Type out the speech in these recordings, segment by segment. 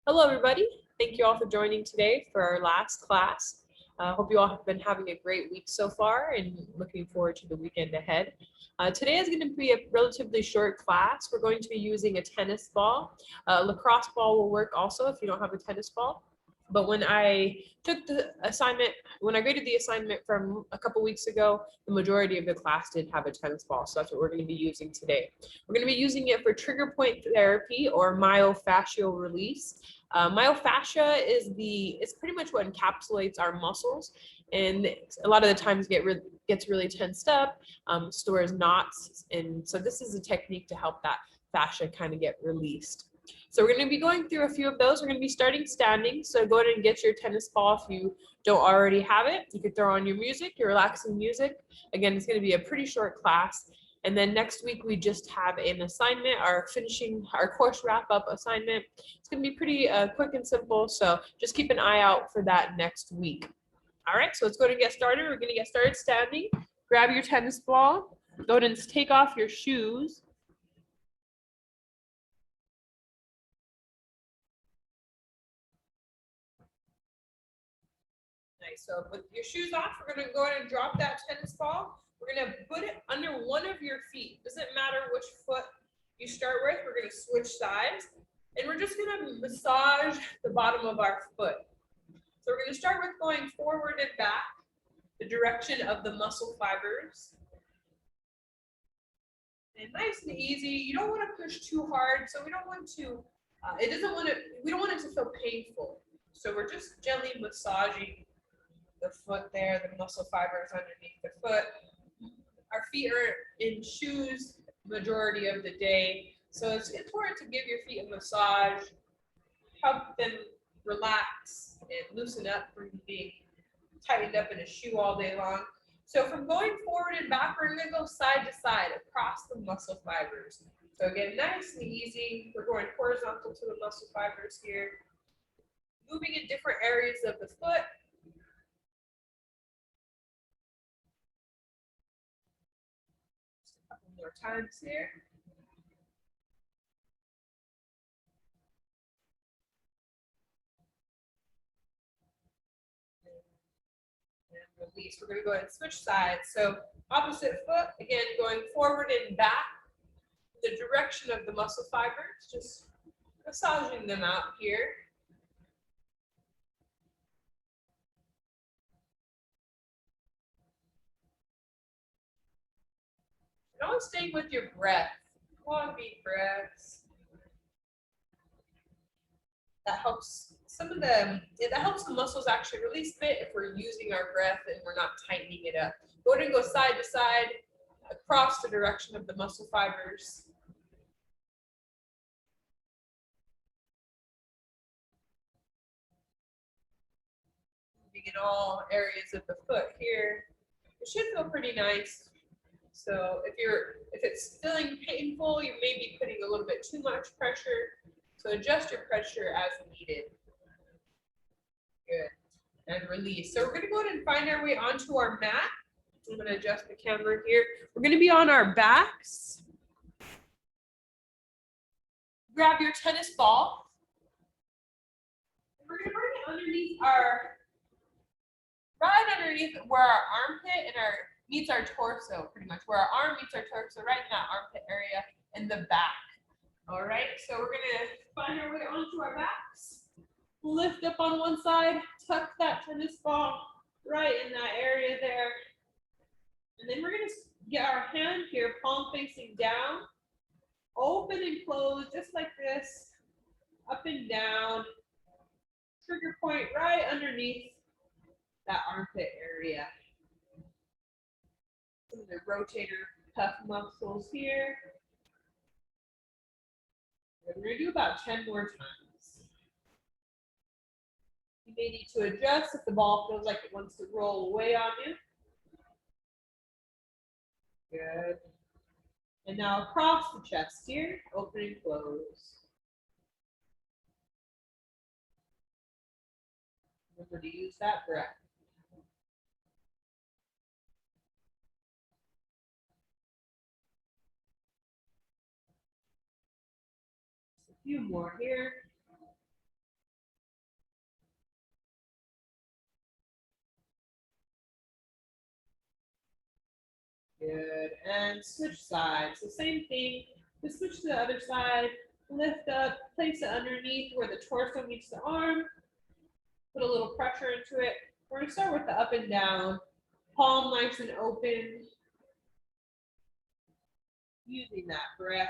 Hello, everybody. Thank you all for joining today for our last class. Hope you all have been having a great week so far and looking forward to the weekend ahead. Today is going to be a relatively short class. We're going to be using a tennis ball. Lacrosse ball will work also if you don't have a tennis ball. But when I took the assignment, when I graded the assignment from a couple weeks ago, the majority of the class did have a tennis ball. So that's what we're going to be using today. We're going to be using it for trigger point therapy or myofascial release. Myofascia is pretty much what encapsulates our muscles, and a lot of the times gets really tensed up, stores knots, and so this is a technique to help that fascia kind of get released. So we're going to be going through a few of those. We're going to be starting standing. So go ahead and get your tennis ball if you don't already have it. You could throw on your music, your relaxing music. Again, it's going to be a pretty short class. And then next week we just have an assignment, our course wrap up assignment. It's going to be pretty quick and simple. So just keep an eye out for that next week. All right, so let's go ahead and get started. We're going to get started standing. Grab your tennis ball. Go ahead and take off your shoes. Nice. So with your shoes off, we're going to go ahead and drop that tennis ball. We're going to put it under one of your feet. Doesn't matter which foot you start with. We're going to switch sides. And we're just going to massage the bottom of our foot. So we're going to start with going forward and back, the direction of the muscle fibers. And nice and easy. You don't want to push too hard. So we don't want to, we don't want it to feel painful. So we're just gently massaging the foot there, the muscle fibers underneath the foot. Our feet are in shoes majority of the day. So it's important to give your feet a massage, help them relax and loosen up from being tightened up in a shoe all day long. So from going forward and back, we're going to go side to side across the muscle fibers. So again, nice and easy. We're going horizontal to the muscle fibers here. Moving in different areas of the foot. Just a couple more times here. Release. We're going to go ahead and switch sides. So opposite foot, again, going forward and back, the direction of the muscle fibers, just massaging them out here. And always staying with your breath. Long deep breaths. That helps that helps the muscles actually release a bit if we're using our breath and we're not tightening it up. Go ahead and go side to side across the direction of the muscle fibers. Moving in all areas of the foot here. It should feel pretty nice. So if it's feeling painful, you may be putting a little bit too much pressure. So adjust your pressure as needed. Good. And release. So we're going to go ahead and find our way onto our mat. I'm going to adjust the camera here. We're going to be on our backs. Grab your tennis ball. We're going to bring it underneath right underneath where our armpit and meets our torso, pretty much where our arm meets our torso, right in that armpit area in the back. All right, so we're going to find our way onto our backs. Lift up on one side, tuck that tennis ball right in that area there. And then we're going to get our hand here, palm facing down, open and close just like this, up and down. Trigger point right underneath that armpit area. Some of the rotator cuff muscles here. We're going to do about 10 more times. You may need to adjust if the ball feels like it wants to roll away on you. Good. And now across the chest here, open and close. Remember to use that breath. Just a few more here. Good. And switch sides. So same thing. Just switch to the other side. Lift up, place it underneath where the torso meets the arm. Put a little pressure into it. We're going to start with the up and down. Palm nice and open. Using that breath.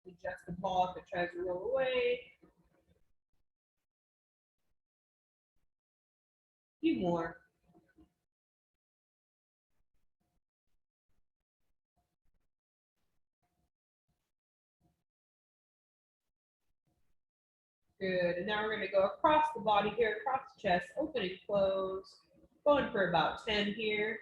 Adjust the ball if it tries to roll away. A few more. Good. And now we're going to go across the body here, across the chest, open and close. Going for about 10 here.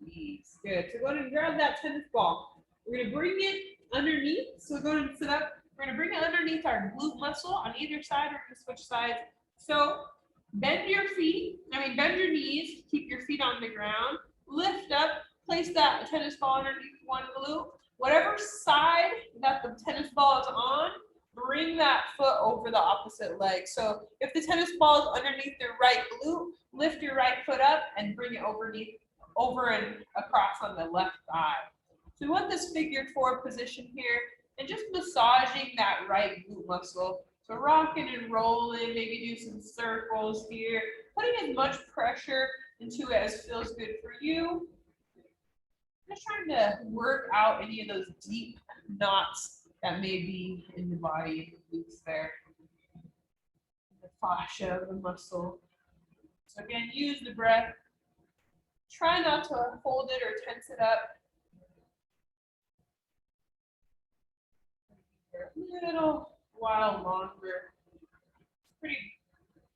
Release. Good. So go ahead and grab that tennis ball. We're going to bring it underneath. So go ahead and sit up. We're going to bring it underneath our glute muscle on either side. We're going to switch sides. So bend your feet. Bend your knees. Keep your feet on the ground. Lift up. Place that tennis ball underneath one glute. Whatever side that the tennis ball is on, bring that foot over the opposite leg. So if the tennis ball is underneath your right glute, lift your right foot up and bring it over and across on the left thigh. So we want this figure 4 position here and just massaging that right glute muscle. So rocking and rolling, maybe do some circles here, putting as much pressure into it as feels good for you. Just trying to work out any of those deep knots that may be in the body, in the glutes there, the fascia of the muscle. So again, use the breath. Try not to hold it or tense it up. A little while longer. Pretty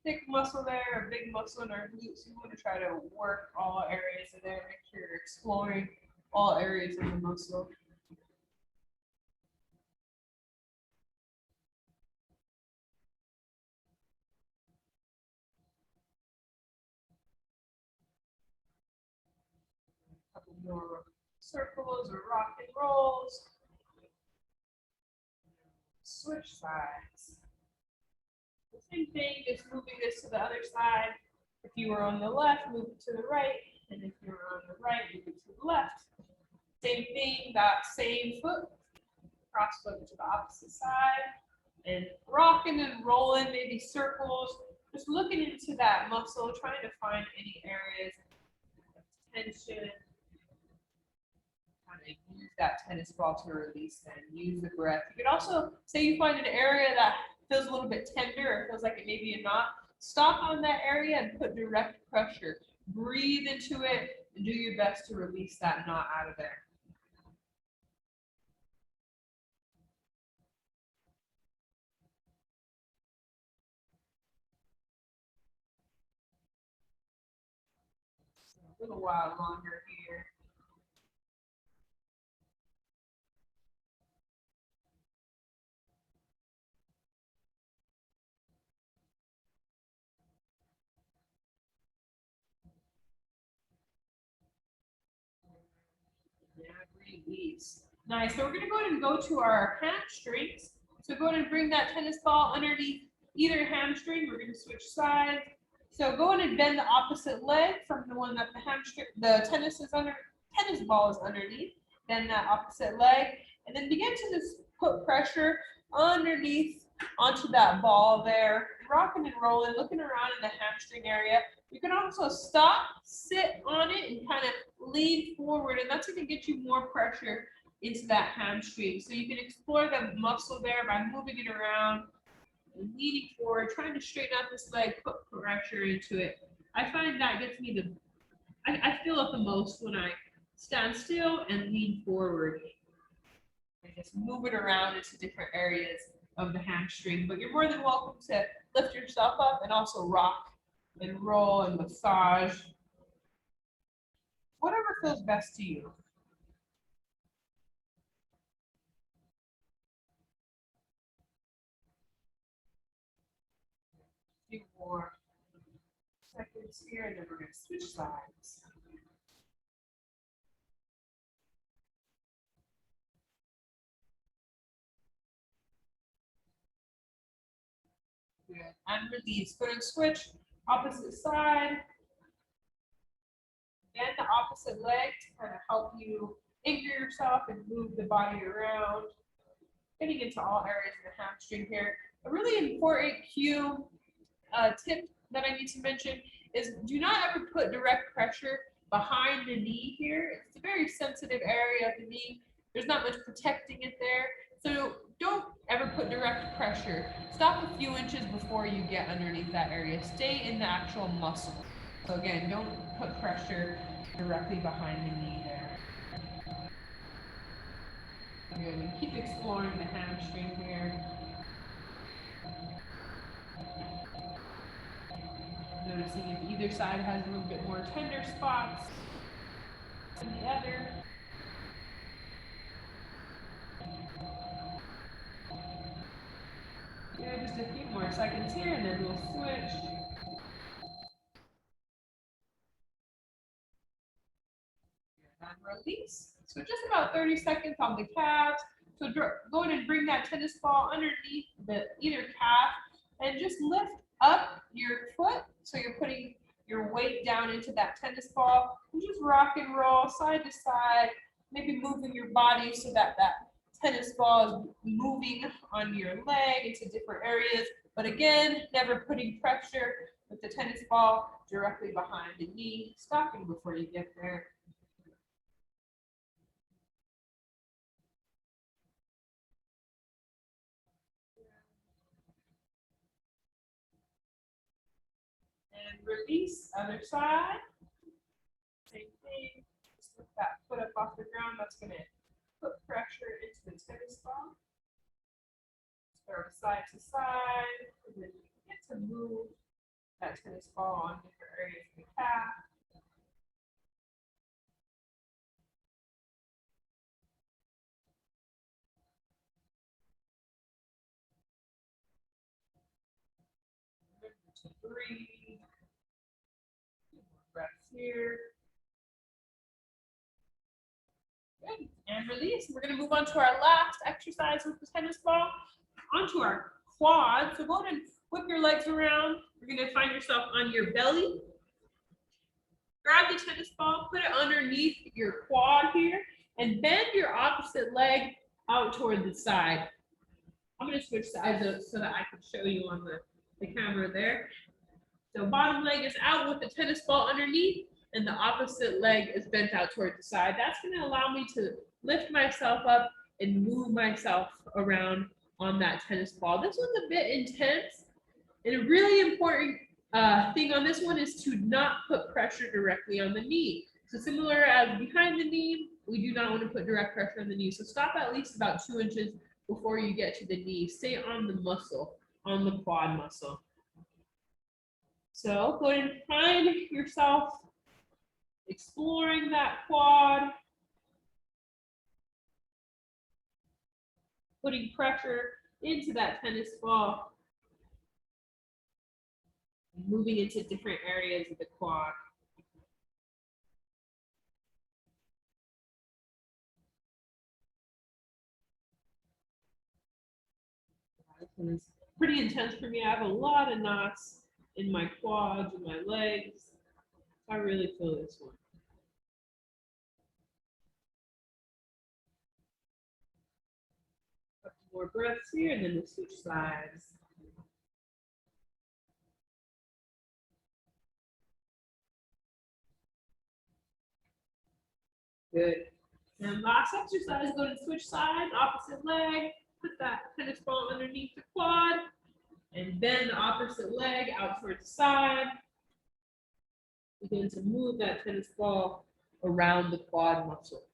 thick muscle there, a big muscle in our glutes. You want to try to work all areas of there. Make sure you're exploring all areas of the muscle. A couple more circles or rock and rolls. Switch sides. The same thing, just moving this to the other side. If you were on the left, move it to the right. And if you're on the right, move it to the left. Same thing, that same foot, cross foot to the opposite side, and rocking and rolling, maybe circles, just looking into that muscle, trying to find any areas of tension. Kind of use that tennis ball to release and use the breath. You could also say you find an area that feels a little bit tender or feels like it may be a knot. Stop on that area and put direct pressure. Breathe into it and do your best to release that knot out of there. A little while longer here. Release. Nice. So we're going to go ahead and go to our hamstrings. So go ahead and bring that tennis ball underneath either hamstring. We're going to switch sides. So go ahead and bend the opposite leg from the one that the tennis ball is underneath. Bend that opposite leg, and then begin to just put pressure underneath onto that ball there, rocking and rolling, looking around in the hamstring area. You can also stop, sit on it, and kind of lean forward, and that's going to get you more pressure into that hamstring. So you can explore the muscle there by moving it around, leaning forward, trying to straighten out this leg, put pressure into it. I find that gets me I feel it the most when I stand still and lean forward. And just move it around into different areas of the hamstring. But you're more than welcome to lift yourself up and also rock and roll and massage. Whatever feels best to you. A few more seconds here, and then we're going to switch sides. Good. And release. Go and switch. Opposite side. Then the opposite leg to kind of help you anchor yourself and move the body around. Getting into all areas of the hamstring here. A really important cue tip that I need to mention is do not ever put direct pressure behind the knee here. It's a very sensitive area of the knee. There's not much protecting it there. So don't ever put direct pressure. Stop a few inches before you get underneath that area. Stay in the actual muscle. So again, don't put pressure directly behind the knee there. Good. And keep exploring the hamstring here. Noticing if either side has a little bit more tender spots than the other. Yeah, just a few more seconds here and then we'll switch. And release. So just about 30 seconds on the calves. So go ahead and bring that tennis ball underneath either calf and just lift up your foot. So you're putting your weight down into that tennis ball and just rock and roll side to side, maybe moving your body so that that tennis ball is moving on your leg into different areas. But again, never putting pressure with the tennis ball directly behind the knee, stopping before you get there. And release, other side. Same thing. Just lift that foot up off the ground. That's going to put pressure into the tennis ball. Start side to side. And then you get to move that tennis ball on different areas of the calf. Remember to breathe. Breaths here. Good. And release. We're going to move on to our last exercise with the tennis ball. Onto our quad. So go ahead and whip your legs around. You're going to find yourself on your belly. Grab the tennis ball, put it underneath your quad here, and bend your opposite leg out toward the side. I'm going to switch sides so that I can show you on the camera there. So bottom leg is out with the tennis ball underneath, and the opposite leg is bent out toward the side. That's going to allow me to lift myself up and move myself around on that tennis ball. This one's a bit intense, and a really important thing on this one is to not put pressure directly on the knee. So similar as behind the knee, we do not want to put direct pressure on the knee. So stop at least about 2 inches before you get to the knee. Stay on the muscle, on the quad muscle. So go ahead and find yourself exploring that quad, putting pressure into that tennis ball, moving into different areas of the quad. This one is pretty intense for me. I have a lot of knots in my quads and my legs. I really feel this one. A couple more breaths here, and then we'll switch sides. Good. And last exercise, go to switch sides, opposite leg. Put that tennis ball underneath the quad, and bend the opposite leg out towards the side. Begin to move that tennis ball around the quad muscle.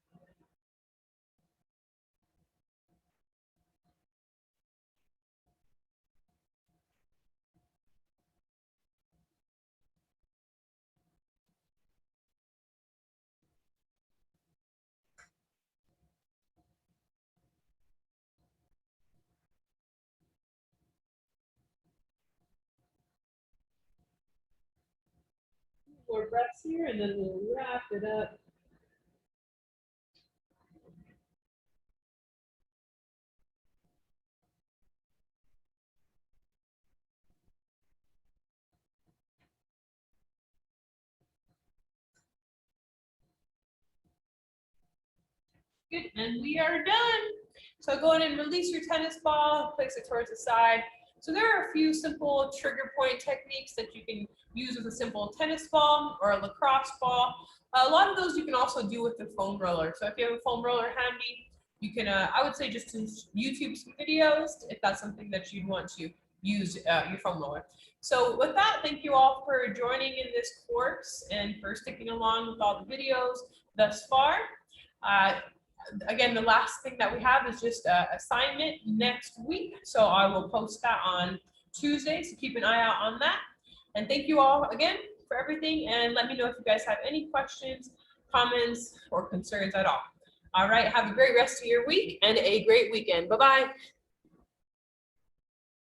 more breaths here, and then we'll wrap it up. Good, and we are done. So go ahead and release your tennis ball, place it towards the side. So there are a few simple trigger point techniques that you can use with a simple tennis ball or a lacrosse ball. A lot of those you can also do with the foam roller. So if you have a foam roller handy, you can, I would say just YouTube some videos if that's something that you'd want to use your foam roller. So with that, thank you all for joining in this course and for sticking along with all the videos thus far. Again, the last thing that we have is just an assignment next week. So I will post that on Tuesday, so keep an eye out on that. And thank you all again for everything. And let me know if you guys have any questions, comments, or concerns at all. All right, have a great rest of your week and a great weekend. Bye-bye.